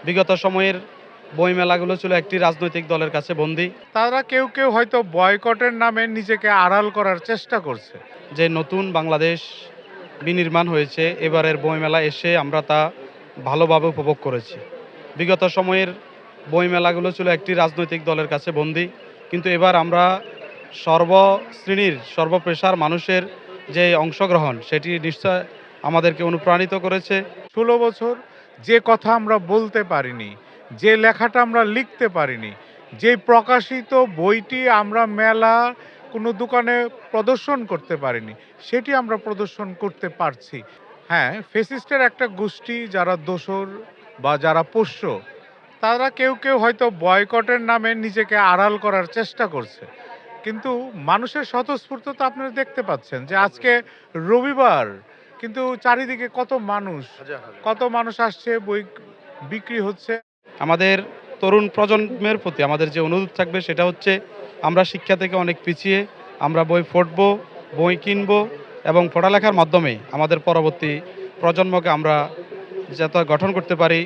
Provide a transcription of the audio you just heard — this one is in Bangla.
বিগত সময়ের বইমেলাগুলো ছিল একটি রাজনৈতিক দলের কাছে বন্দী। তারা কেউ কেউ হয়তো বয়কটের নামে নিজেকে আড়াল করার চেষ্টা করছে। যে নতুন বাংলাদেশ বিনির্মাণ হয়েছে, এবারের বইমেলা এসে আমরা তা ভালোভাবে উপভোগ করেছি। বিগত সময়ের বইমেলাগুলো ছিল একটি রাজনৈতিক দলের কাছে বন্দী, কিন্তু এবার আমরা সর্বশ্রেণীর সর্বপেশার মানুষের যে অংশগ্রহণ, সেটি নিশ্চয় আমাদেরকে অনুপ্রাণিত করেছে। 16 বছর যে কথা আমরা বলতে পারিনি, যে লেখাটা আমরা লিখতে পারিনি, যে প্রকাশিত বইটি আমরা মেলা কোনো দোকানে প্রদর্শন করতে পারিনি, সেটি আমরা প্রদর্শন করতে পারছি। হ্যাঁ, ফেসিস্টের একটা গোষ্ঠী যারা দোসর বা যারা পোষ্য, তারা কেউ কেউ হয়তো বয়কটের নামে নিজেকে আড়াল করার চেষ্টা করছে। কিন্তু মানুষের স্বতঃস্ফূর্ততা আপনারা দেখতে পাচ্ছেন যে আজকে রবিবার, কিন্তু চারিদিকে কত মানুষ আসছে, বই বিক্রি হচ্ছে। আমাদের তরুণ প্রজন্মের প্রতি আমাদের যে অনুরোধ থাকবে সেটা হচ্ছে, আমরা শিক্ষা থেকে অনেক পিছিয়ে। আমরা বই পড়বো, বই কিনবো এবং পড়ালেখার মাধ্যমে আমাদের পরবর্তী প্রজন্মকে আমরা যাতে গঠন করতে পারি।